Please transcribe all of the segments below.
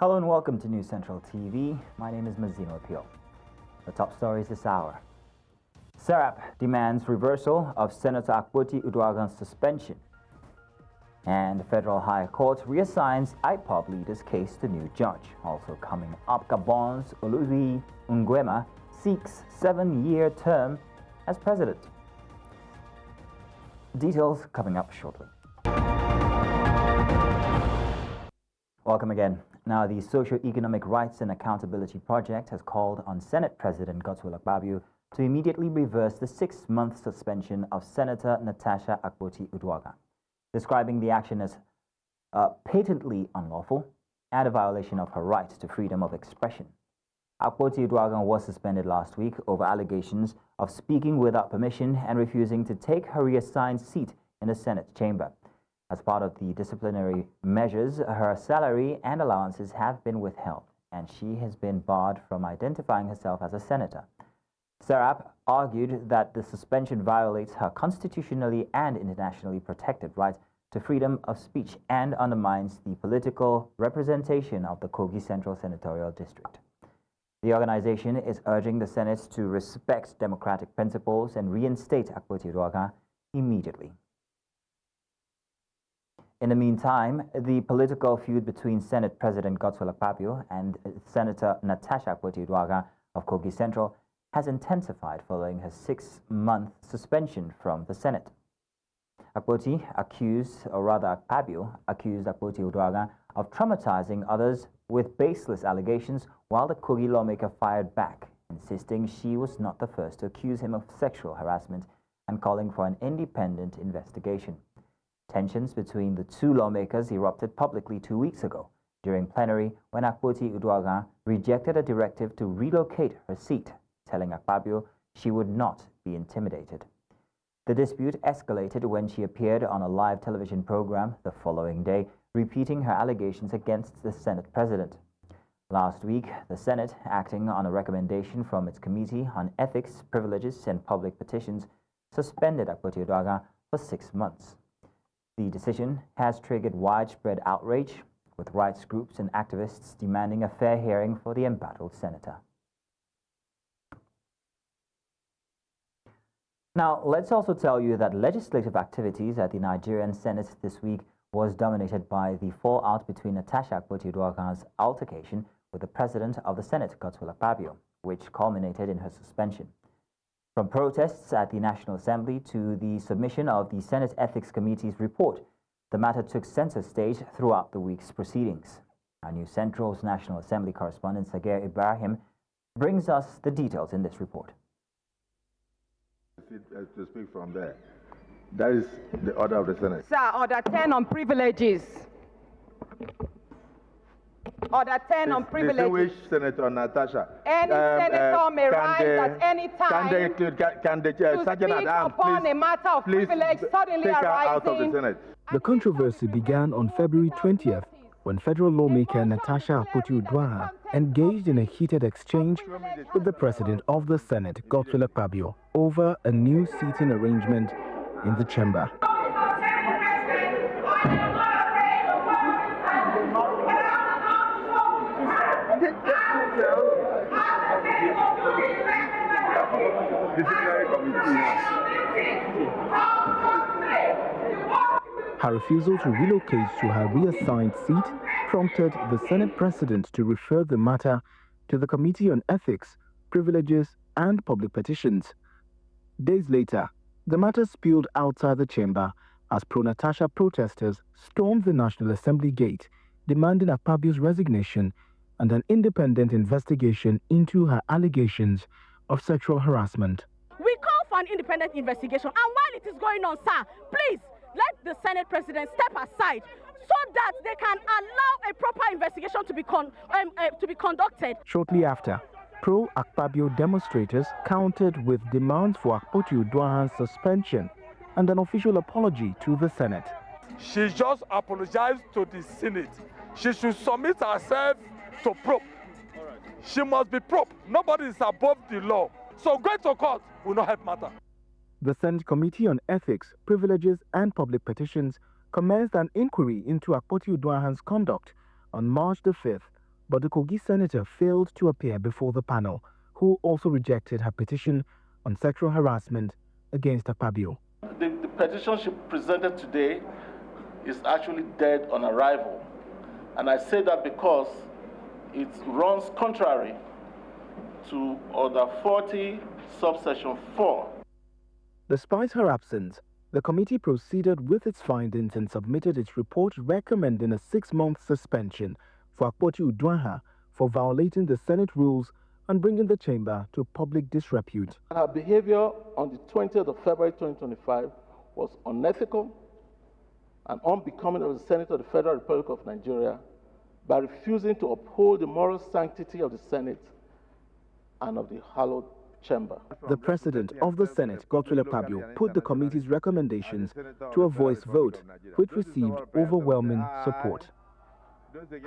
Hello and welcome to News Central TV. My name is Mazino Appeal. The top stories this hour. Serap demands reversal of Senator Akpoti Uduaghan's suspension. And the Federal High Court reassigns IPOB leader's case to new judge. Also coming up, Gabon's Olusegun Nguema seeks 7-year term as president. Details coming up shortly. Welcome again. Now, the Socio-Economic Rights and Accountability Project has called on Senate President Godswill Akpabio to immediately reverse the 6-month suspension of Senator Natasha Akpoti Uduaghan, describing the action as patently unlawful and a violation of her right to freedom of expression. Akpoti Uduaghan was suspended last week over allegations of speaking without permission and refusing to take her reassigned seat in the Senate chamber. As part of the disciplinary measures, her salary and allowances have been withheld, and she has been barred from identifying herself as a senator. Serap argued that the suspension violates her constitutionally and internationally protected right to freedom of speech and undermines the political representation of the Kogi Central Senatorial District. The organization is urging the Senate to respect democratic principles and reinstate Akpoti Uduaghan immediately. In the meantime, the political feud between Senate President Godswill Akpabio and Senator Natasha Akpoti Uduaghan of Kogi Central has intensified following her 6-month suspension from the Senate. Akpabio accused Akpoti Uduaghan of traumatizing others with baseless allegations, while the Kogi lawmaker fired back, insisting she was not the first to accuse him of sexual harassment and calling for an independent investigation. Tensions between the two lawmakers erupted publicly 2 weeks ago during plenary when Akpoti Uduaghan rejected a directive to relocate her seat, telling Akpabio she would not be intimidated. The dispute escalated when she appeared on a live television program the following day, repeating her allegations against the Senate president. Last week, the Senate, acting on a recommendation from its Committee on Ethics, Privileges and Public Petitions, suspended Akpoti Uduaghan for 6 months. The decision has triggered widespread outrage, with rights groups and activists demanding a fair hearing for the embattled senator. Now, let's also tell you that legislative activities at the Nigerian Senate this week was dominated by the fallout between Natasha Akpoti Uduaghan's altercation with the President of the Senate, Godswill Akpabio, which culminated in her suspension. From protests at the National Assembly to the submission of the Senate Ethics Committee's report, the matter took center stage throughout the week's proceedings. Our News Central's National Assembly correspondent Sagir Ibrahim brings us the details in this report. To speak from there. That is the order of the Senate. Sir, Order 10 on privileges. Order 10 on privileges. Distinguished Senator Natasha. Any senator may rise at any time can the Sergeant at Arms upon a matter of privilege suddenly out of the arising. Senate. The controversy began on February 20th when federal lawmaker Natasha Akpoti Uduaghan engaged in a heated exchange with the President of the Senate, Godswill Akpabio, over a new seating arrangement in the chamber. Her refusal to relocate to her reassigned seat prompted the Senate President to refer the matter to the Committee on Ethics, Privileges and Public Petitions. Days later, the matter spilled outside the chamber as pro-Natasha protesters stormed the National Assembly gate, demanding Akpabio's resignation and an independent investigation into her allegations of sexual harassment. We call for an independent investigation, and while it is going on, sir, please let the Senate President step aside so that they can allow a proper investigation to be conducted. Shortly after, pro-Akpabio demonstrators countered with demands for Akpoti Uduaghan's suspension and an official apology to the Senate. She just apologized to the Senate. She should submit herself to probe. She must be probe. Nobody is above the law. So going to court will not help matter. The Senate Committee on Ethics, Privileges and Public Petitions commenced an inquiry into Akpoti Uduaghan's conduct on March the 5th, but the Kogi senator failed to appear before the panel, who also rejected her petition on sexual harassment against Akpabio. The petition she presented today is actually dead on arrival. And I say that because it runs contrary to Order 40, subsection 4. Despite her absence, the committee proceeded with its findings and submitted its report recommending a 6-month suspension for Akpoti Udwaha for violating the Senate rules and bringing the chamber to public disrepute. Her behavior on the 20th of February 2025 was unethical and unbecoming of the Senate of the Federal Republic of Nigeria by refusing to uphold the moral sanctity of the Senate and of the hallowed chamber. The president of the Senate, Godswill Akpabio, put the committee's recommendations to a voice vote, which received overwhelming support.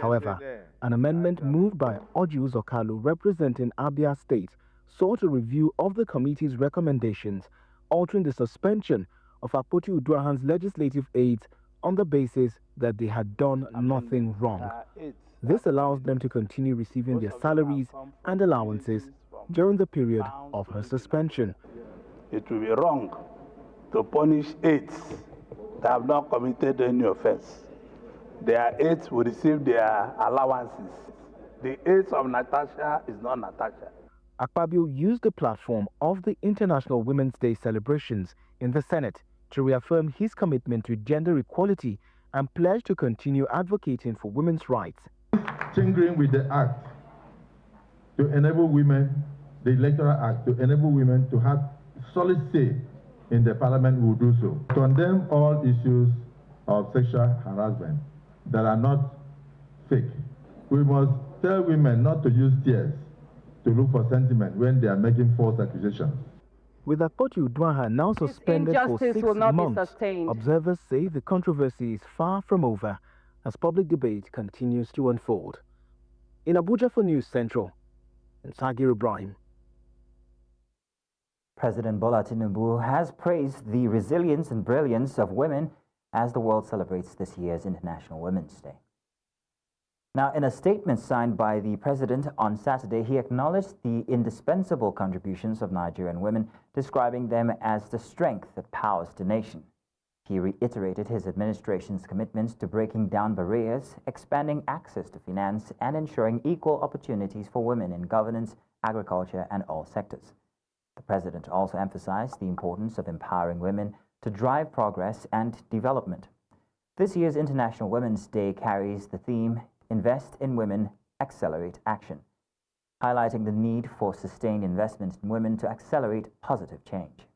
However, an amendment moved by Ojus Okalu representing Abia State sought a review of the committee's recommendations, altering the suspension of Akpoti Udwahan's legislative aides on the basis that they had done nothing wrong. This allows them to continue receiving their salaries and allowances during the period of her suspension. It will be wrong to punish aides that have not committed any offense. Their aides will receive their allowances. The aides of Natasha is not Natasha. Akpabio used the platform of the International Women's Day celebrations in the Senate to reaffirm his commitment to gender equality and pledge to continue advocating for women's rights. Tinkering with the act to enable women, the Electoral Act, to enable women to have solid say in the parliament, will do so. Condemn all issues of sexual harassment that are not fake. We must tell women not to use tears to look for sentiment when they are making false accusations. With Akpoti Udwaha now suspended for 6 months, observers say the controversy is far from over as public debate continues to unfold. In Abuja for News Central, and Sagir Ibrahim. President Bola Tinubu has praised the resilience and brilliance of women as the world celebrates this year's International Women's Day. Now, in a statement signed by the president on Saturday, he acknowledged the indispensable contributions of Nigerian women, describing them as the strength that powers the nation. He reiterated his administration's commitments to breaking down barriers, expanding access to finance, and ensuring equal opportunities for women in governance, agriculture, and all sectors. The president also emphasized the importance of empowering women to drive progress and development. This year's International Women's Day carries the theme, Invest in Women, Accelerate Action, highlighting the need for sustained investment in women to accelerate positive change.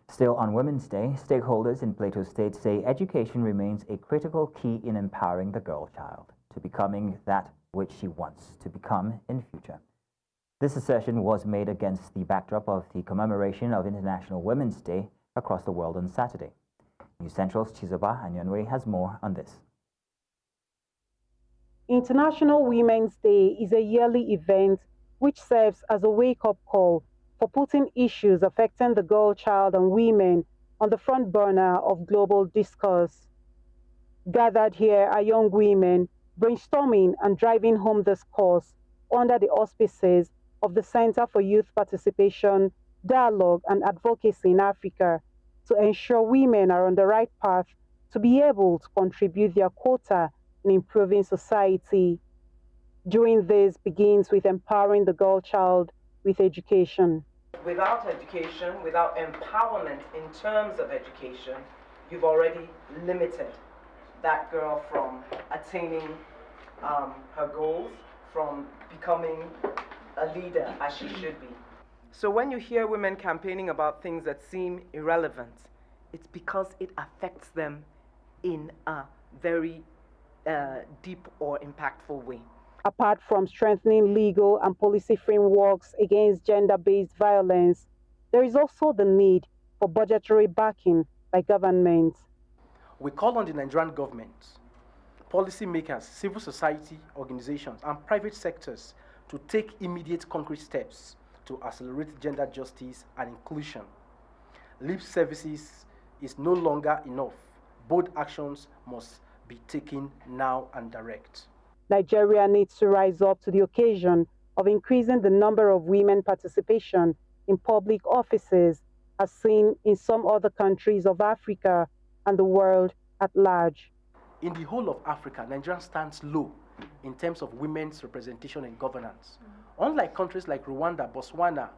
Still on Women's Day, stakeholders in Plateau State say education remains a critical key in empowering the girl child to becoming that which she wants to become in future. This assertion was made against the backdrop of the commemoration of International Women's Day across the world on Saturday. News Central's Chizoba Anyanwe has more on this. International Women's Day is a yearly event which serves as a wake-up call for putting issues affecting the girl child and women on the front burner of global discourse. Gathered here are young women brainstorming and driving home this cause under the auspices of the Center for Youth Participation, Dialogue and Advocacy in Africa to ensure women are on the right path to be able to contribute their quota in improving society. Doing this begins with empowering the girl child with education. Without education, without empowerment in terms of education, you've already limited that girl from attaining her goals, from becoming a leader as she should be. So when you hear women campaigning about things that seem irrelevant, it's because it affects them in a very deep or impactful way. Apart from strengthening legal and policy frameworks against gender-based violence, there is also the need for budgetary backing by governments. We call on the Nigerian government, policymakers, civil society organizations, and private sectors to take immediate concrete steps to accelerate gender justice and inclusion. Lip services is no longer enough. Bold actions must be taken now and direct. Nigeria needs to rise up to the occasion of increasing the number of women participation in public offices as seen in some other countries of Africa and the world at large. In the whole of Africa, Nigeria stands low in terms of women's representation and governance. Unlike countries like Rwanda, Botswana,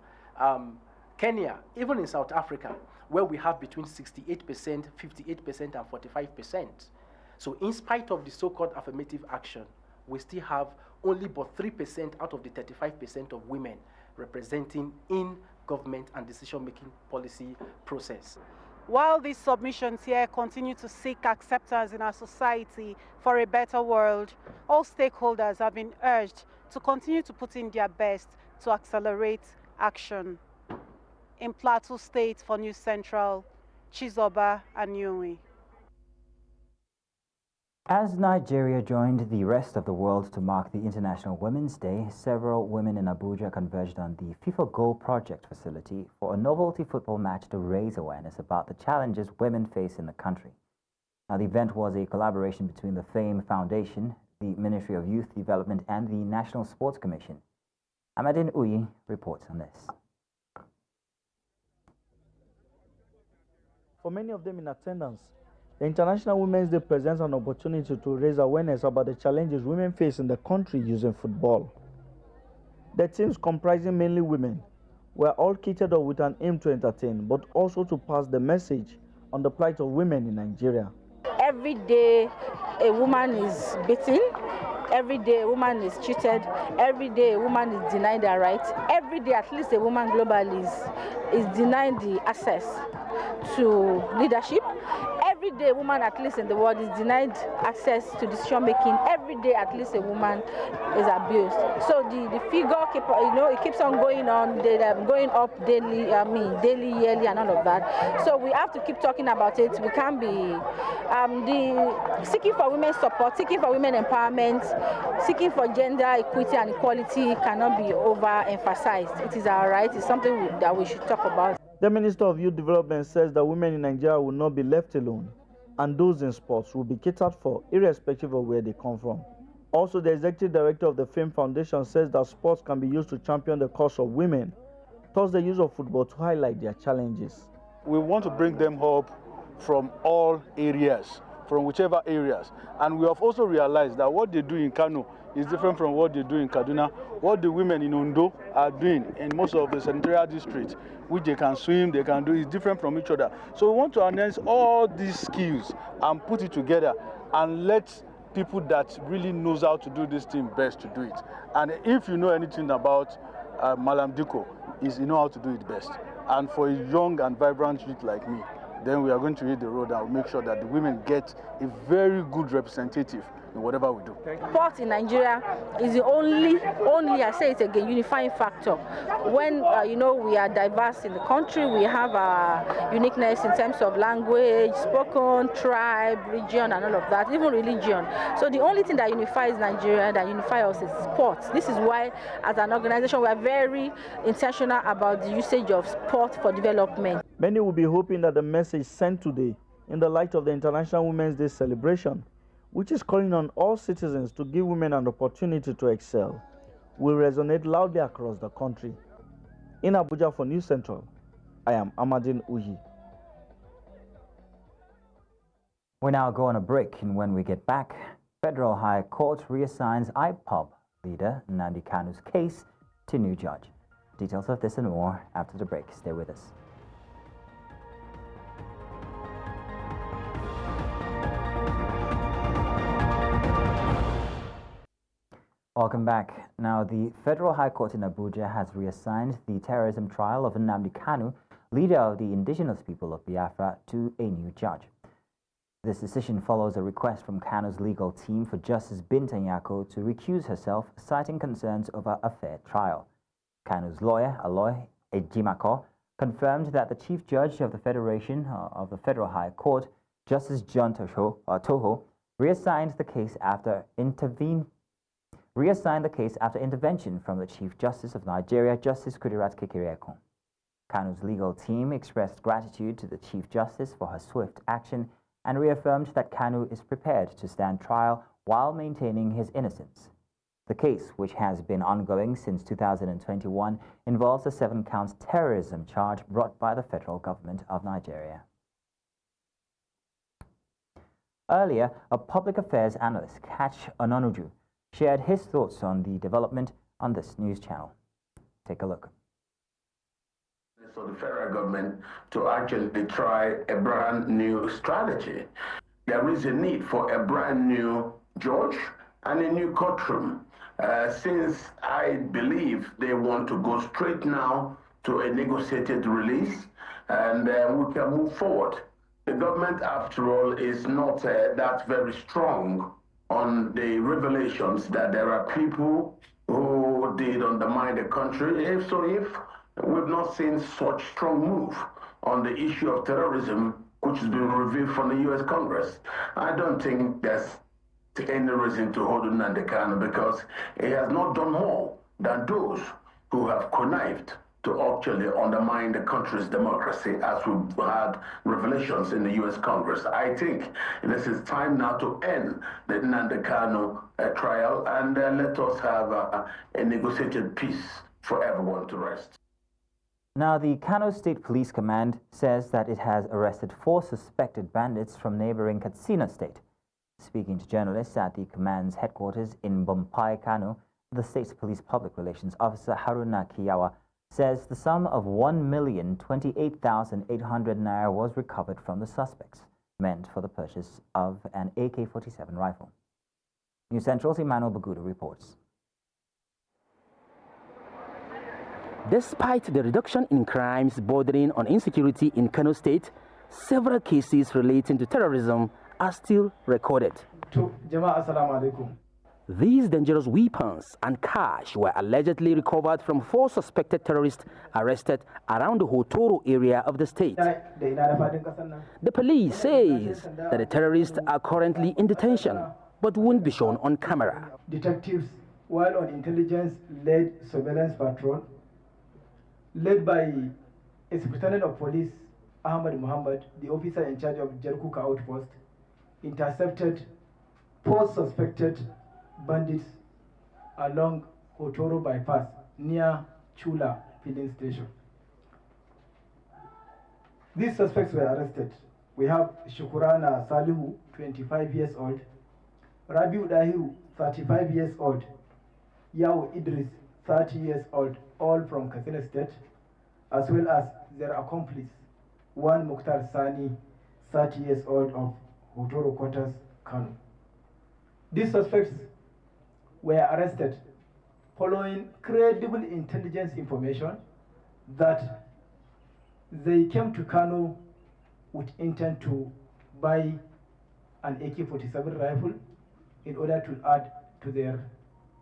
Kenya, even in South Africa, where we have between 68%, 58%, and 45%. So in spite of the so-called affirmative action, we still have only but 3% out of the 35% of women representing in government and decision-making policy process. While these submissions here continue to seek acceptance in our society for a better world, all stakeholders have been urged to continue to put in their best to accelerate action. In Plateau State for News Central, Chizoba Anyuwi. As Nigeria joined the rest of the world to mark the International Women's Day, several women in Abuja converged on the FIFA Goal Project facility for a novelty football match to raise awareness about the challenges women face in the country. Now, the event was a collaboration between the FAME Foundation, the Ministry of Youth Development, and the National Sports Commission. Amadine Uyi reports on this. For many of them in attendance, the International Women's Day presents an opportunity to raise awareness about the challenges women face in the country using football. The teams, comprising mainly women, were all kitted up with an aim to entertain, but also to pass the message on the plight of women in Nigeria. Every day a woman is beaten, every day a woman is cheated, every day a woman is denied her rights, every day at least a woman globally is denied the access to leadership. Every day a woman at least in the world is denied access to decision making. Every day at least a woman is abused. So the figure it keeps on going on, going up daily, daily, yearly, and all of that. So we have to keep talking about it. We can't be seeking for women's support, seeking for women empowerment, seeking for gender equity and equality cannot be overemphasized. It is our right. It's something that we should talk about. The Minister of Youth Development says that women in Nigeria will not be left alone, and those in sports will be catered for, irrespective of where they come from. Also, the Executive Director of the FAME Foundation says that sports can be used to champion the cause of women, thus the use of football to highlight their challenges. We want to bring them up from all areas, from whichever areas. And we have also realized that what they do in Kano is different from what they do in Kaduna. What the women in Ondo are doing in most of the senatorial districts, which they can swim, they can do, is different from each other. So we want to harness all these skills and put it together and let people that really knows how to do this thing best to do it. And if you know anything about Malam Diko, is you know how to do it best. And for a young and vibrant youth like me, then we are going to hit the road and make sure that the women get a very good representative in whatever we do. Sport in Nigeria is the only, I say it again, unifying factor. When, we are diverse in the country, we have our uniqueness in terms of language, spoken, tribe, region, and all of that, even religion. So the only thing that unifies Nigeria, that unifies us, is sports. This is why, as an organization, we are very intentional about the usage of sport for development. Many will be hoping that the message sent today, in the light of the International Women's Day celebration, which is calling on all citizens to give women an opportunity to excel, will resonate loudly across the country. In Abuja for News Central, I am Amadine Uyi. We now go on a break, and when we get back, Federal High Court reassigns IPOB leader Nnamdi Kanu's case to new judge. Details of this and more after the break. Stay with us. Welcome back. Now, the Federal High Court in Abuja has reassigned the terrorism trial of Nnamdi Kanu, leader of the indigenous people of Biafra, to a new judge. This decision follows a request from Kanu's legal team for Justice Binta Nyako to recuse herself, citing concerns over a fair trial. Kanu's lawyer, Aloy Ejimako, confirmed that the Chief Judge of the Federation of the Federal High Court, Justice John Toho, reassigned the case after intervention from the Chief Justice of Nigeria, Justice Kudirat Kekereekun. Kanu's legal team expressed gratitude to the Chief Justice for her swift action and reaffirmed that Kanu is prepared to stand trial while maintaining his innocence. The case, which has been ongoing since 2021, involves a 7-count terrorism charge brought by the federal government of Nigeria. Earlier, a public affairs analyst, Catch Ononuju, shared his thoughts on the development on this news channel. Take a look. For the federal government to actually try a brand new strategy. There is a need for a brand new judge and a new courtroom. Since I believe they want to go straight now to a negotiated release, and we can move forward. The government, after all, is not that very strong on the revelations that there are people who did undermine the country. If we've not seen such strong move on the issue of terrorism, which has been revealed from the U.S. Congress, I don't think there's any reason to hold Nnamdi Kanu, because he has not done more than those who have connived to actually undermine the country's democracy, as we've had revelations in the U.S. Congress. I think this is time now to end the Nnamdi Kanu trial, and let us have a negotiated peace for everyone to rest. Now, the Kano State Police Command says that it has arrested 4 suspected bandits from neighboring Katsina State. Speaking to journalists at the command's headquarters in Bompai, Kano, the state's police public relations officer Haruna Kiyawa says the sum of 1,028,800 naira was recovered from the suspects, meant for the purchase of an AK-47 rifle. News Central's Emmanuel Baguda reports. Despite the reduction in crimes bordering on insecurity in Kano State, several cases relating to terrorism are still recorded. These dangerous weapons and cash were allegedly recovered from 4 suspected terrorists arrested around the Hotoro area of the state. The police says that the terrorists are currently in detention, but won't be shown on camera. Detectives, while on intelligence-led surveillance patrol, led by a Superintendent of Police, Ahmad Muhammad, the officer in charge of Jerkuka Outpost, intercepted 4 suspected bandits along Hotoro bypass near Chula filling station. These suspects were arrested. We have Shukurana Salihu, 25 years old, Rabiu Dahiru, 35 years old, Yao Idris, 30 years old, all from Katsina State, as well as their accomplice, one Mukhtar Sani, 30 years old, of Hotoro quarters, Kano. These suspects were arrested following credible intelligence information that they came to Kano with intent to buy an AK-47 rifle in order to add to their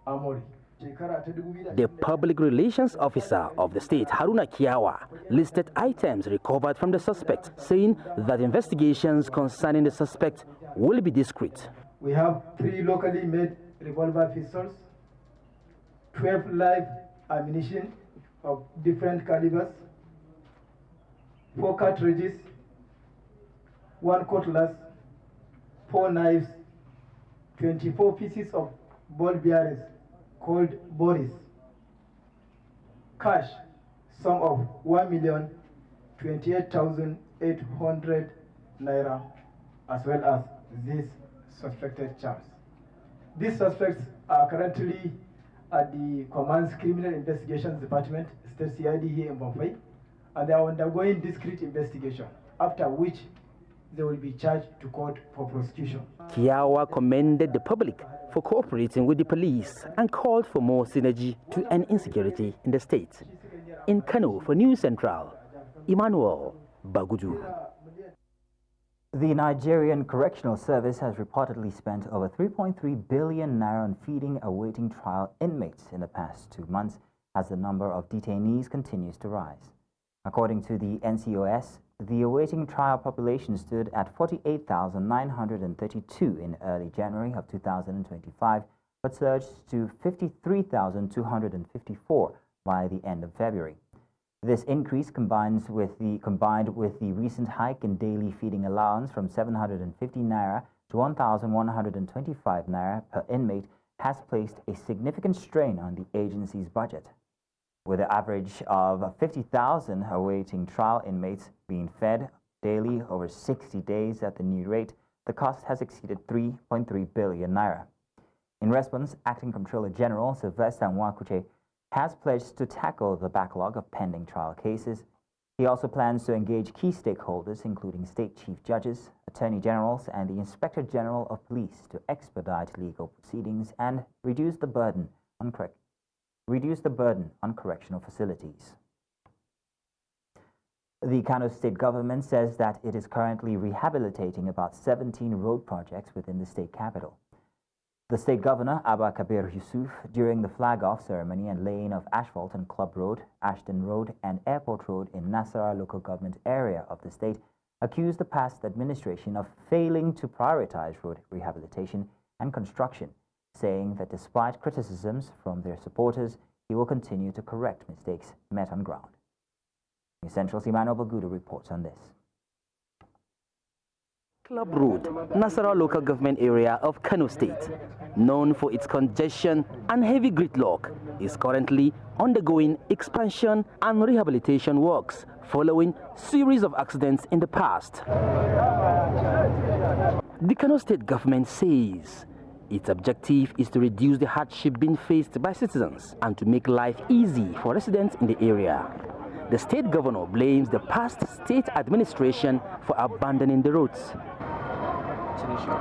armory. The public relations officer of the state, Haruna Kiyawa, listed items recovered from the suspect, saying that investigations concerning the suspect will be discreet. We have 3 locally made revolver pistols, 12 live ammunition of different calibers, 4 cartridges, 1 cutlass, 4 knives, 24 pieces of ball bearings called Boris, cash sum of 1,028,800 naira, as well as these suspected charms. These suspects are currently at the Command's Criminal Investigations Department, State CID here in Bombay, and they are undergoing discreet investigation, after which they will be charged to court for prosecution. Kiyawa commended the public for cooperating with the police and called for more synergy to end insecurity in the state. In Kano for News Central, Emmanuel Bagudu. The Nigerian Correctional Service has reportedly spent over 3.3 billion naira on feeding awaiting trial inmates in the past 2 months, as the number of detainees continues to rise. According to the NCoS, the awaiting trial population stood at 48,932 in early January of 2025, but surged to 53,254 by the end of February. This increase combined with the recent hike in daily feeding allowance from 750 naira to 1,125 naira per inmate has placed a significant strain on the agency's budget. With an average of 50,000 awaiting trial inmates being fed daily over 60 days at the new rate, the cost has exceeded 3.3 billion naira. In response, Acting Controller-General Sylvester Nwakuche has pledged to tackle the backlog of pending trial cases. He also plans to engage key stakeholders, including state chief judges, attorney generals, and the Inspector General of Police, to expedite legal proceedings and reduce the burden on correctional facilities. The Kano state government says that it is currently rehabilitating about 17 road projects within the state capital. The state governor, Abba Kabir Yusuf, during the flag-off ceremony and laying of asphalt on Club Road, Ashton Road, and Airport Road in Nasarawa local government area of the state, accused the past administration of failing to prioritize road rehabilitation and construction, saying that despite criticisms from their supporters, he will continue to correct mistakes met on ground. News Central's Emmanuel Bagudu reports on this. Club Road, Nasarawa local government area of Kano State, known for its congestion and heavy gridlock, is currently undergoing expansion and rehabilitation works following series of accidents in the past. The Kano State government says its objective is to reduce the hardship being faced by citizens and to make life easy for residents in the area. The state governor blames the past state administration for abandoning the roads.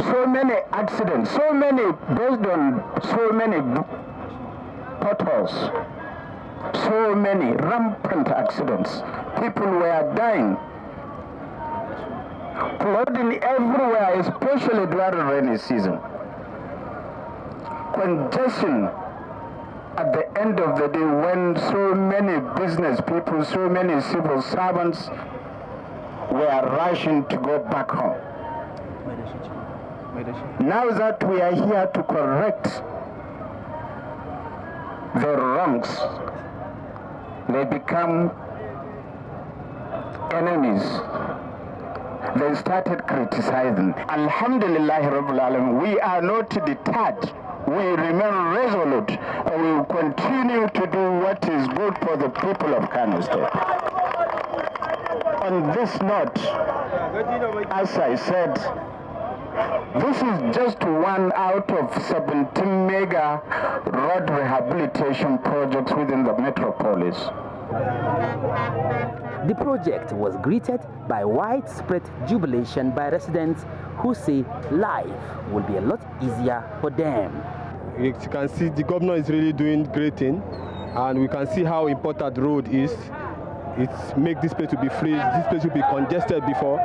So many accidents, so many potholes, so many rampant accidents. People were dying. Flooding everywhere, especially during rainy season. Congestion at the end of the day when so many business people, so many civil servants were rushing to go back home. Now that we are here to correct the wrongs, they become enemies. They started criticizing. Alhamdulillah Rabbil Alamin, we are not deterred. We remain resolute and we will continue to do what is good for the people of Kano State. On this note, as I said, this is just one out of 17 mega road rehabilitation projects within the metropolis. The project was greeted by widespread jubilation by residents who say life will be a lot easier for them. You can see the governor is really doing great thing, and we can see how important the road is. It makes this place to be free. This place will be congested before,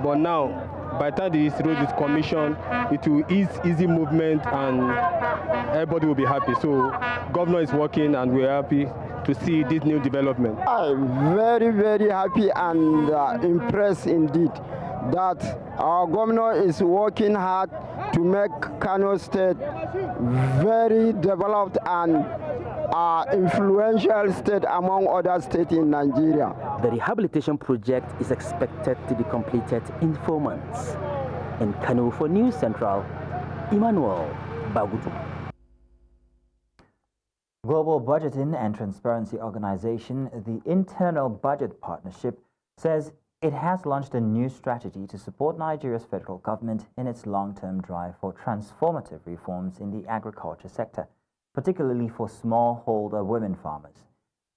but now, by the time this road is commissioned, it will ease easy movement and everybody will be happy. So, governor is working, and we're happy to see this new development. I'm very, very happy and impressed indeed that our governor is working hard to make Kano State very developed and influential state among other states in Nigeria. The rehabilitation project is expected to be completed in 4 months. In Kano for News Central, Emmanuel Bagudu. Global Budgeting and Transparency Organization, the Internal Budget Partnership, says it has launched a new strategy to support Nigeria's federal government in its long-term drive for transformative reforms in the agriculture sector, particularly for smallholder women farmers.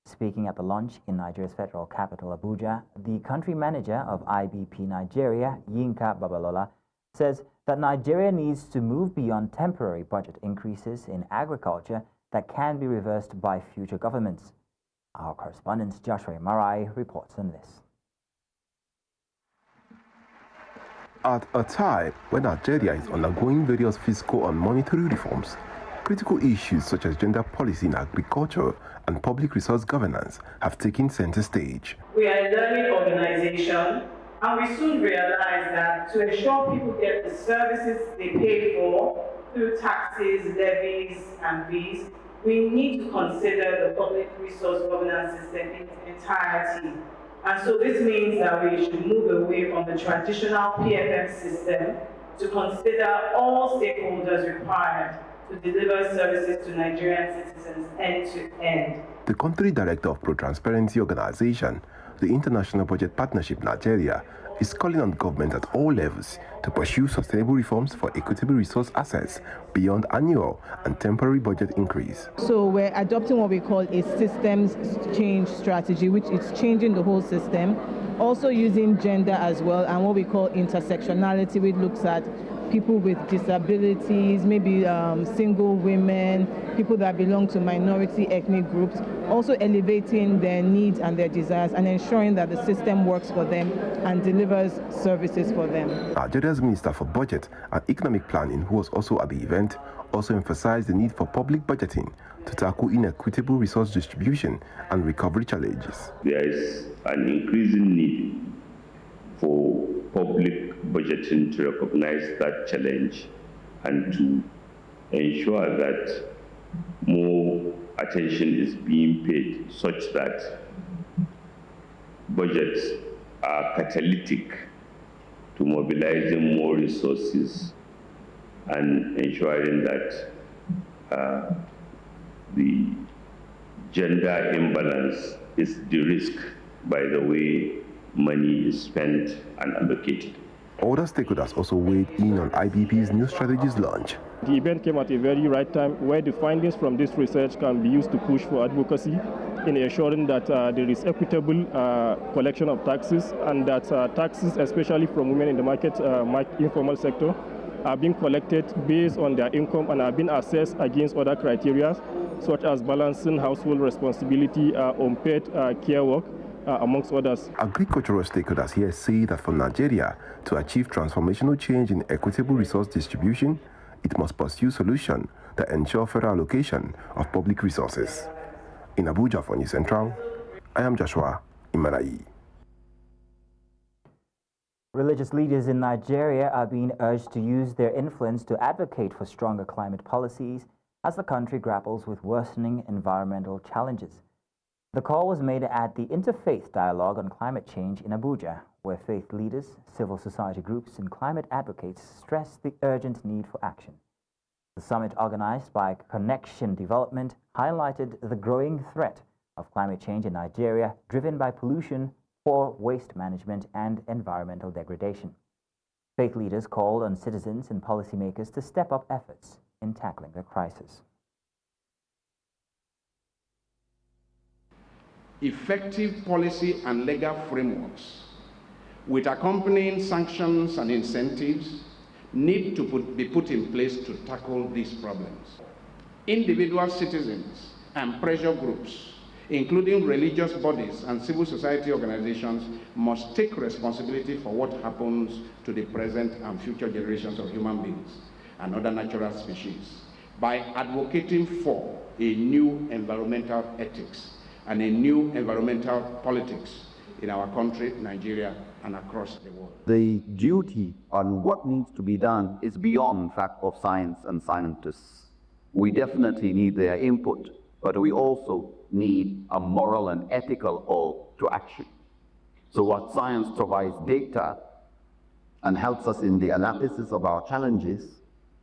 Speaking at the launch in Nigeria's federal capital, Abuja, the country manager of IBP Nigeria, Yinka Babalola, says that Nigeria needs to move beyond temporary budget increases in agriculture that can be reversed by future governments. Our correspondent Joshua Marai reports on this. At a time when Nigeria is undergoing various fiscal and monetary reforms, critical issues such as gender policy in agriculture and public resource governance have taken center stage. We are a learning organization, and we soon realized that to ensure people get the services they pay for through taxes, levies, and fees, we need to consider the public resource governance system in its entirety. And so this means that we should move away from the traditional PFM system to consider all stakeholders required to deliver services to Nigerian citizens end to end. The country director of pro-transparency organization, the International Budget Partnership Nigeria, is calling on government at all levels to pursue sustainable reforms for equitable resource assets beyond annual and temporary budget increase. So we're adopting what we call a systems change strategy, which is changing the whole system, also using gender as well, and what we call intersectionality, which looks at people with disabilities, maybe single women, people that belong to minority ethnic groups, also elevating their needs and their desires and ensuring that the system works for them and delivers services for them. Nigeria's Minister for Budget and Economic Planning, who was also at the event, also emphasized the need for public budgeting to tackle inequitable resource distribution and recovery challenges. There is an increasing need for public budgeting to recognize that challenge and to ensure that more attention is being paid such that budgets are catalytic to mobilizing more resources and ensuring that the gender imbalance is de-risked by the way money is spent and allocated. Other stakeholders also weighed in on IBP's new strategies launch. The event came at a very right time where the findings from this research can be used to push for advocacy in ensuring that there is equitable collection of taxes and that taxes, especially from women in the market, informal sector, are being collected based on their income and are being assessed against other criteria, such as balancing household responsibility, unpaid care work, amongst others. Agricultural stakeholders here say that for Nigeria to achieve transformational change in equitable resource distribution, it must pursue solutions that ensure fair allocation of public resources. In Abuja for News Central, I am Joshua Imarayi. Religious leaders in Nigeria are being urged to use their influence to advocate for stronger climate policies as the country grapples with worsening environmental challenges. The call was made at the Interfaith Dialogue on Climate Change in Abuja, where faith leaders, civil society groups, and climate advocates stressed the urgent need for action. The summit, organized by Connection Development, highlighted the growing threat of climate change in Nigeria, driven by pollution, poor waste management, and environmental degradation. Faith leaders called on citizens and policymakers to step up efforts in tackling the crisis. Effective policy and legal frameworks with accompanying sanctions and incentives need to be put in place to tackle these problems. Individual citizens and pressure groups, including religious bodies and civil society organizations, must take responsibility for what happens to the present and future generations of human beings and other natural species by advocating for a new environmental ethics and a new environmental politics in our country, Nigeria, and across the world. The duty on what needs to be done is beyond fact of science and scientists. We definitely need their input, but we also need a moral and ethical call to action. So what science provides data and helps us in the analysis of our challenges,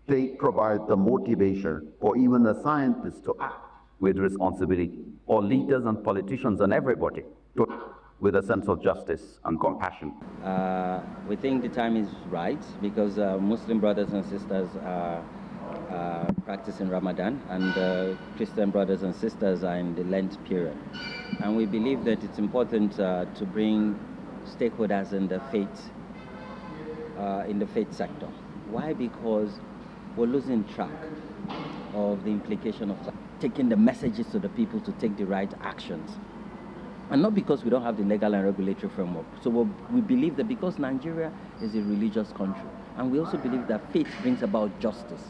they provide the motivation for even the scientists to act with responsibility, or leaders and politicians and everybody to act with a sense of justice and compassion. We think the time is right because Muslim brothers and sisters are practicing Ramadan and Christian brothers and sisters are in the Lent period. And we believe that it's important to bring stakeholders in the faith sector. Why? Because we're losing track of the implication of taking the messages to the people to take the right actions. And not because we don't have the legal and regulatory framework. So we believe that because Nigeria is a religious country, and we also believe that faith brings about justice.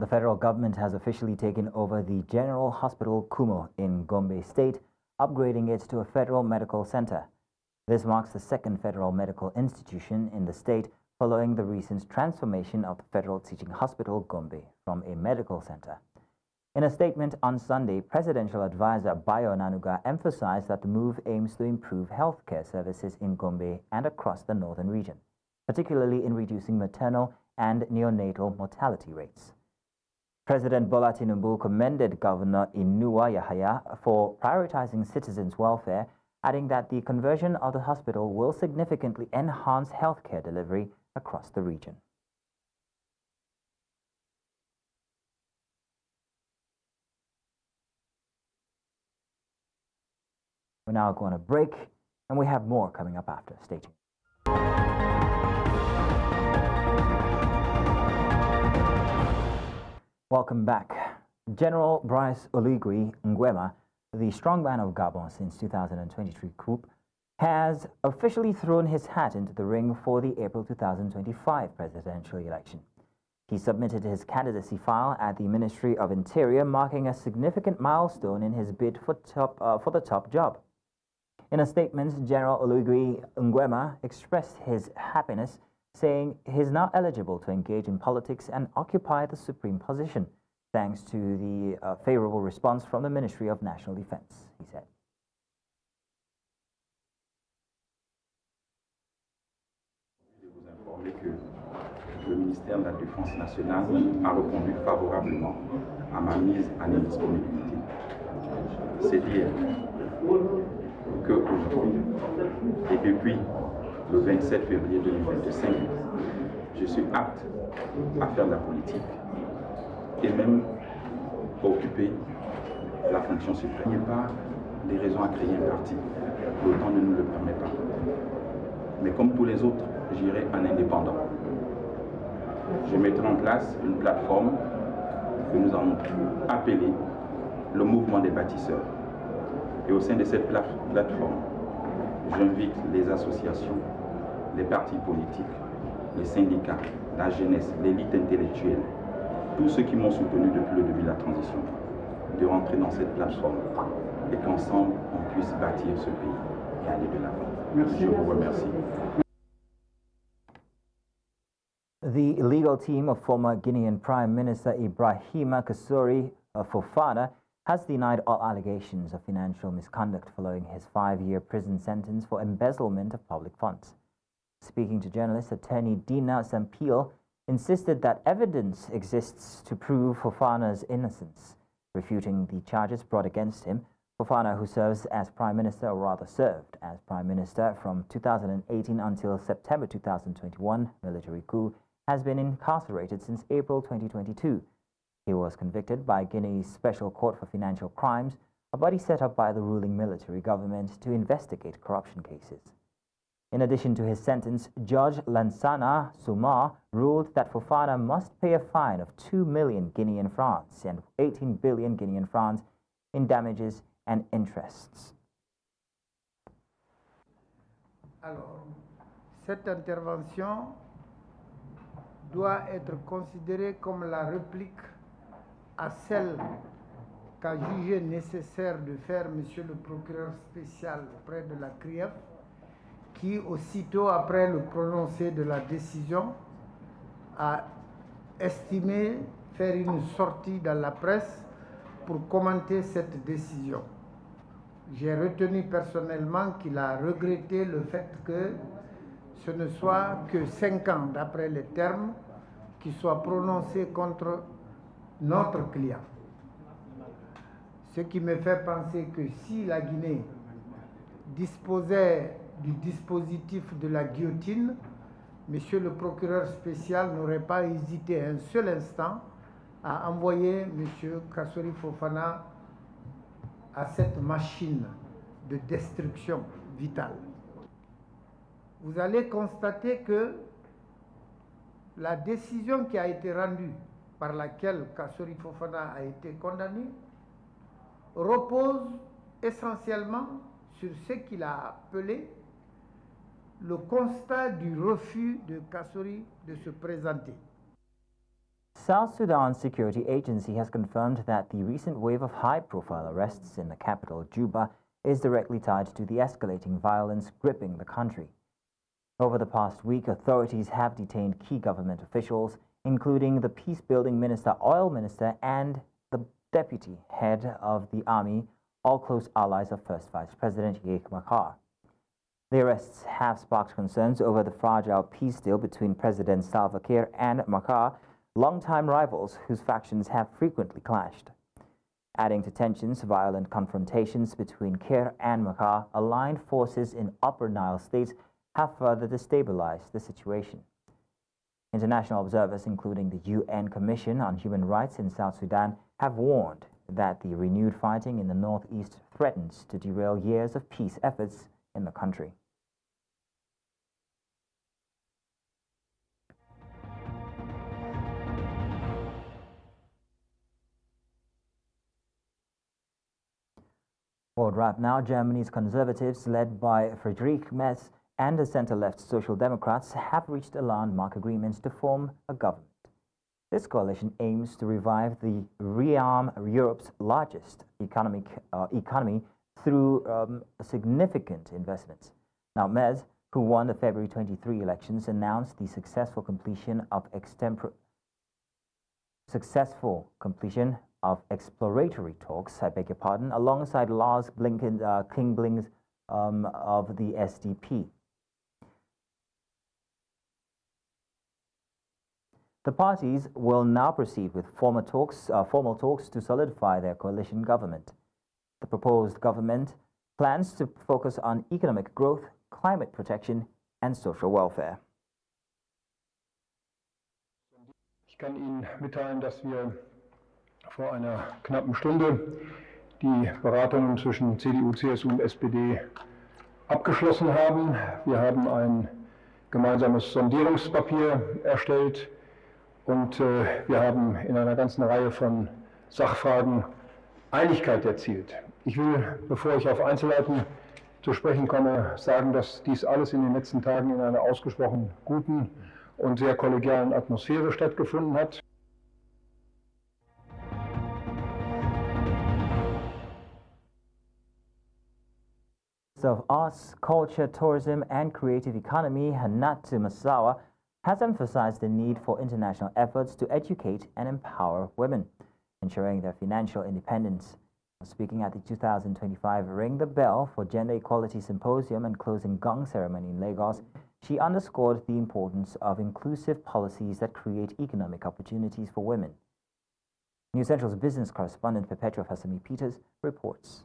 The federal government has officially taken over the General Hospital Kumo in Gombe State, upgrading it to a federal medical center. This marks the second federal medical institution in the state following the recent transformation of the Federal Teaching Hospital Gombe from a medical center. In a statement on Sunday, Presidential Advisor Bayo Onanuga emphasized that the move aims to improve healthcare services in Gombe and across the northern region, particularly in reducing maternal and neonatal mortality rates. President Bola Tinubu commended Governor Inuwa Yahaya for prioritizing citizens' welfare, adding that the conversion of the hospital will significantly enhance healthcare delivery across the region. We're now going to break, and we have more coming up after. Stay tuned. Welcome back. General Brice Oligui Nguema, the strongman of Gabon since 2023 coup, has officially thrown his hat into the ring for the April 2025 presidential election. He submitted his candidacy file at the Ministry of Interior, marking a significant milestone in his bid for the top job. In a statement, General Oligui Nguema expressed his happiness, saying he is now eligible to engage in politics and occupy the supreme position, thanks to the favorable response from the Ministry of National Defense, he said. Le ministère de la Défense nationale a répondu favorablement à ma mise en indisponibilité. C'est dire qu'aujourd'hui et depuis le 27 février 2025, je suis apte à faire de la politique et même occuper la fonction suprême. Il n'y a pas des raisons à créer un parti. Le temps ne nous le permet pas. Mais comme tous les autres, j'irai en indépendant. Je mettrai en place une plateforme que nous allons appeler le mouvement des bâtisseurs. Et au sein de cette plateforme, j'invite les associations, les partis politiques, les syndicats, la jeunesse, l'élite intellectuelle, tous ceux qui m'ont soutenu depuis le début de la transition, de rentrer dans cette plateforme et qu'ensemble, on puisse bâtir ce pays et aller de l'avant. Je vous remercie. The legal team of former Guinean Prime Minister Ibrahima Kassory Fofana has denied all allegations of financial misconduct following his 5-year prison sentence for embezzlement of public funds. Speaking to journalists, attorney Dina Sampil insisted that evidence exists to prove Fofana's innocence. Refuting the charges brought against him, Fofana, who serves as Prime Minister, or rather served as Prime Minister from 2018 until September 2021 military coup, has been incarcerated since April 2022. He was convicted by Guinea's Special Court for Financial Crimes, a body set up by the ruling military government to investigate corruption cases. In addition to his sentence, Judge Lansana Soumar ruled that Fofana must pay a fine of 2 million Guinean francs and 18 billion Guinean francs in damages and interests. Alors, cette intervention doit être considérée comme la réplique à celle qu'a jugé nécessaire de faire Monsieur le procureur spécial auprès de la CRIEF, qui, aussitôt après le prononcé de la décision, a estimé faire une sortie dans la presse pour commenter cette décision. J'ai retenu personnellement qu'il a regretté le fait que ce ne soit que 5 ans, d'après les termes, qui soient prononcés contre notre client. Ce qui me fait penser que si la Guinée disposait du dispositif de la guillotine, Monsieur le procureur spécial n'aurait pas hésité un seul instant à envoyer Monsieur Kassory Fofana à cette machine de destruction vitale. Vous allez constater que la décision qui a été rendue par laquelle Kassory Fofana a été condamné repose essentiellement sur ce qu'il a appelé le constat du refus de Kassory de se présenter. South Sudan Security Agency has confirmed that the recent wave of high-profile arrests in the capital, Juba, is directly tied to the escalating violence gripping the country. Over the past week, authorities have detained key government officials, including the peace-building minister, oil minister, and the deputy head of the army, all close allies of first Vice President Yek Makar. The arrests have sparked concerns over the fragile peace deal between President Salva Kiir and Makar, longtime rivals whose factions have frequently clashed. Adding to tensions, violent confrontations between Kiir and Makar, aligned forces in Upper Nile states have further destabilized the situation. International observers, including the UN Commission on Human Rights in South Sudan, have warned that the renewed fighting in the northeast threatens to derail years of peace efforts in the country. World Wrap now, Germany's conservatives, led by Friedrich Merz, and the center-left Social Democrats have reached a landmark agreement to form a government. This coalition aims to revive the rearm Europe's largest economy through significant investments. Now, Merz, who won the February 23 elections, announced the successful completion of exploratory talks, alongside Lars Klingblings of the SDP. The parties will now proceed with formal talks to solidify their coalition government. The proposed government plans to focus on economic growth, climate protection, and social welfare. Ich kann Ihnen mitteilen, dass wir vor einer knappen Stunde die Beratungen zwischen CDU, CSU und SPD abgeschlossen haben. Wir haben ein gemeinsames Sondierungspapier erstellt und wir haben in einer ganzen Reihe von Sachfragen Einigkeit erzielt. Ich will, bevor ich auf Einzelheiten zu sprechen komme, sagen, dass dies alles in den letzten Tagen in einer ausgesprochen guten und sehr kollegialen Atmosphäre stattgefunden hat. Of Arts, Culture, Tourism and Creative Economy, Hannatu Masawa, has emphasized the need for international efforts to educate and empower women, ensuring their financial independence. Speaking at the 2025 Ring the Bell for Gender Equality Symposium and closing gong ceremony in Lagos, she underscored the importance of inclusive policies that create economic opportunities for women. News Central's business correspondent Perpetua Fasami Peters reports.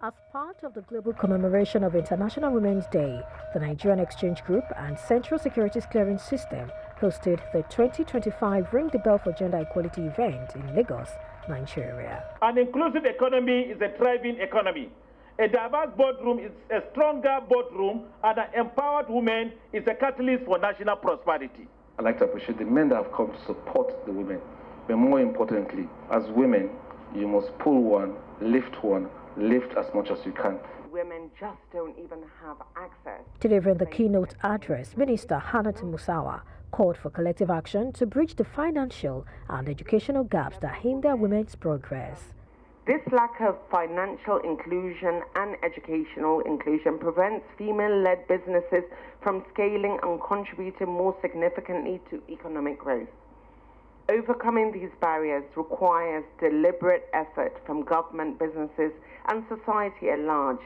As part of the global commemoration of International Women's Day, the Nigerian Exchange Group and Central Securities Clearance System hosted the 2025 Ring the Bell for Gender Equality event in Lagos, Nigeria. An inclusive economy is a thriving economy. A diverse boardroom is a stronger boardroom, and an empowered woman is a catalyst for national prosperity. I'd like to appreciate the men that have come to support the women. But more importantly, as women, you must pull one, lift as much as you can. Women just don't even have access. Delivering the keynote address, Minister Hannatu Musawa called for collective action to bridge the financial and educational gaps that hinder women's progress. This lack of financial inclusion and educational inclusion prevents female-led businesses from scaling and contributing more significantly to economic growth. Overcoming these barriers requires deliberate effort from government, businesses, and society at large.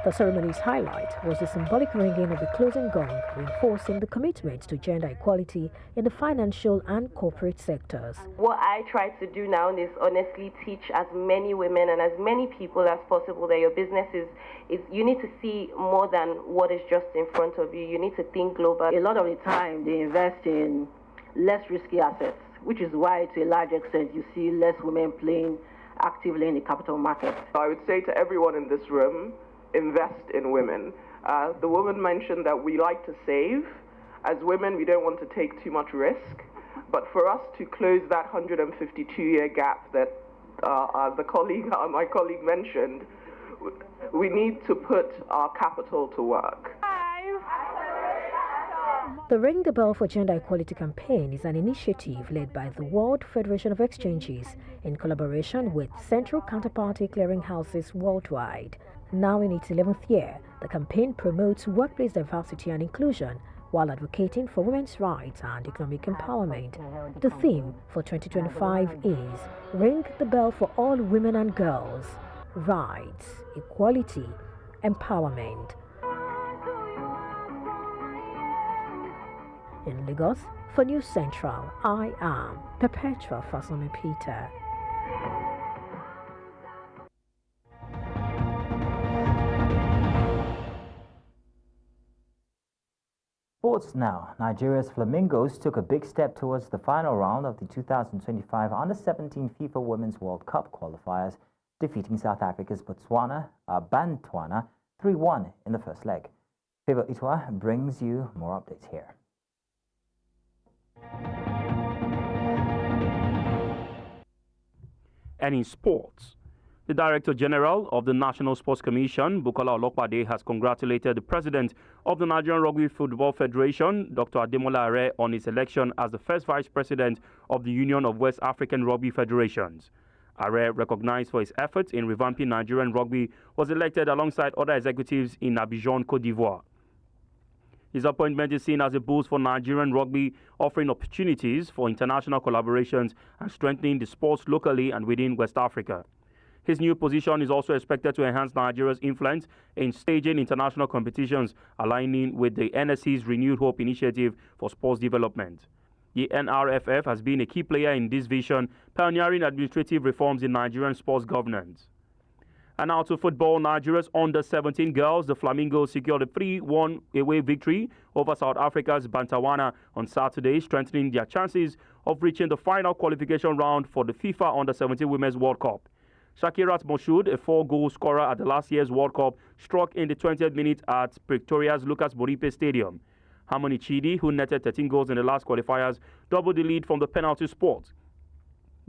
The ceremony's highlight was the symbolic ringing of the closing gong, reinforcing the commitment to gender equality in the financial and corporate sectors. What I try to do now is honestly teach as many women and as many people as possible that your business is you need to see more than what is just in front of you. You need to think global. A lot of the time they invest in less risky assets, which is why to a large extent you see less women playing actively in the capital market. I would say to everyone in this room, invest in women. The woman mentioned that we like to save. As women, we don't want to take too much risk. But for us to close that 152-year gap that my colleague mentioned, we need to put our capital to work. The Ring the Bell for Gender Equality campaign is an initiative led by the World Federation of Exchanges in collaboration with central counterparty clearinghouses worldwide. Now in its 11th year, the campaign promotes workplace diversity and inclusion while advocating for women's rights and economic empowerment. The theme for 2025 is Ring the Bell for All Women and Girls, Rights, Equality, Empowerment. In Lagos, for News Central, I am Perpetua Fasome Peter. Sports now. Nigeria's Flamingos took a big step towards the final round of the 2025 Under-17 FIFA Women's World Cup qualifiers, defeating South Africa's Bantwana 3-1 in the first leg. Favor Itwa brings you more updates here. And in sports, the Director General of the National Sports Commission, Bukola Olopade, has congratulated the President of the Nigerian Rugby Football Federation, Dr. Ademola Are, on his election as the first Vice President of the Union of West African Rugby Federations. Are, recognized for his efforts in revamping Nigerian rugby, was elected alongside other executives in Abidjan, Côte d'Ivoire. His appointment is seen as a boost for Nigerian rugby, offering opportunities for international collaborations and strengthening the sports locally and within West Africa. His new position is also expected to enhance Nigeria's influence in staging international competitions, aligning with the NSC's Renewed Hope initiative for sports development. The NRFF has been a key player in this vision, pioneering administrative reforms in Nigerian sports governance. And now to football. Nigeria's under-17 girls, the Flamingos, secured a 3-1 away victory over South Africa's Bantwana on Saturday, strengthening their chances of reaching the final qualification round for the FIFA Under-17 Women's World Cup. Shakirat Moshood, a 4-goal scorer at the last year's World Cup, struck in the 20th minute at Pretoria's Lucas Boripe Stadium. Harmony Chidi, who netted 13 goals in the last qualifiers, doubled the lead from the penalty spot.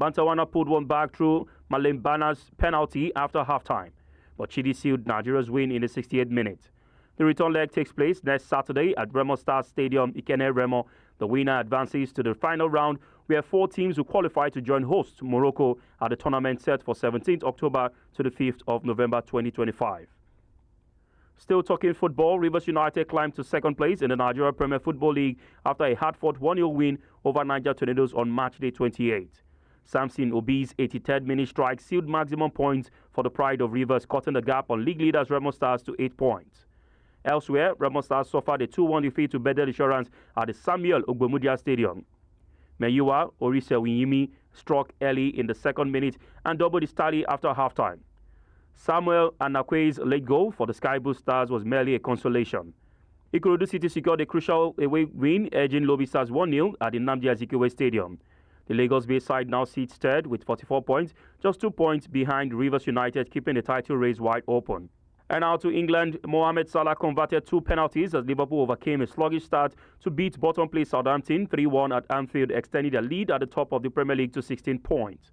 Bantwana pulled one back through Malembana's penalty after halftime, but Chidi sealed Nigeria's win in the 68th minute. The return leg takes place next Saturday at Remo Stars Stadium, Ikene Remo. The winner advances to the final round, where 4 teams will qualify to join host Morocco at the tournament set for 17th October to the 5th of November 2025. Still talking football, Rivers United climbed to second place in the Nigeria Premier Football League after a hard-fought 1-0 win over Niger Tornadoes on March Day 28. Samson Obi's 83rd minute strike sealed maximum points for the Pride of Rivers, cutting the gap on league leaders Remo Stars to 8 points. Elsewhere, Remo Stars suffered a 2-1 defeat to Bedell Insurance at the Samuel Ogbomudia Stadium. Meyiwa Orise Winyimi struck early in the 2nd minute and doubled his tally after halftime. Samuel Anakwe's late goal for the Sky Blue Stars was merely a consolation. Ikorodu City secured a crucial away win, edging Lobi Stars 1-0 at the Nnamdi Azikiwe Stadium. The Lagos-based side now sits third with 44 points, just 2 points behind Rivers United, keeping the title race wide open. And now to England. Mohamed Salah converted 2 penalties as Liverpool overcame a sluggish start to beat bottom-place Southampton 3-1 at Anfield, extending their lead at the top of the Premier League to 16 points.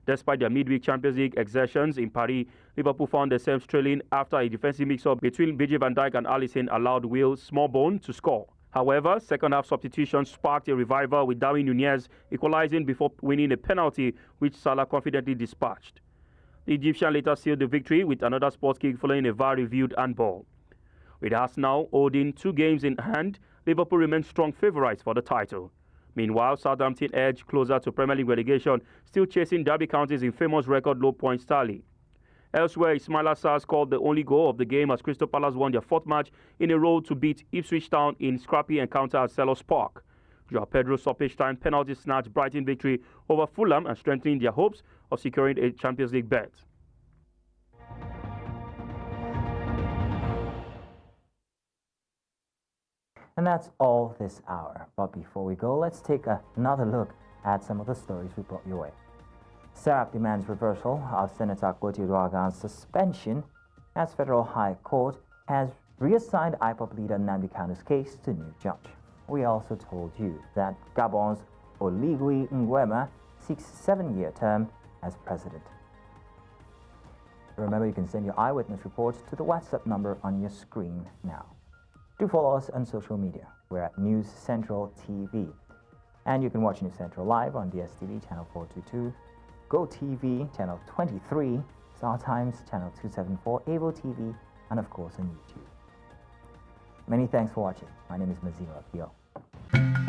Despite their midweek Champions League exertions in Paris, Liverpool found themselves trailing after a defensive mix-up between Virgil van Dijk and Alisson allowed Will Smallbone to score. However, second-half substitutions sparked a revival with Darwin Nunez equalizing before winning a penalty, which Salah confidently dispatched. The Egyptian later sealed the victory with another sports kick following a VAR-reviewed handball. With Arsenal holding 2 games in hand, Liverpool remains strong favourites for the title. Meanwhile, Southampton edged closer to Premier League relegation, still chasing Derby County's infamous record low points tally. Elsewhere, Ismaila Sarr scored the only goal of the game as Crystal Palace won their 4th match in a row to beat Ipswich Town in scrappy encounter at Selhurst Park. Joao Pedro's stoppage-time penalty snatched Brighton victory over Fulham and strengthening their hopes of securing a Champions League berth. And that's all this hour. But before we go, let's take another look at some of the stories we brought your way. Serap demands reversal of Senator Akpoti Uduaghan's suspension as Federal High Court has reassigned IPOP leader Nnamdi Kanu's case to new judge. We also told you that Gabon's Oligui Nguema seeks 7-year term as president. Remember, you can send your eyewitness reports to the WhatsApp number on your screen now. Do follow us on social media. We're at News Central TV. And you can watch News Central live on DSTV channel 422, GoTV channel 23, Star Times channel 274, Able TV, and of course on YouTube. Many thanks for watching. My name is Mazino Akio.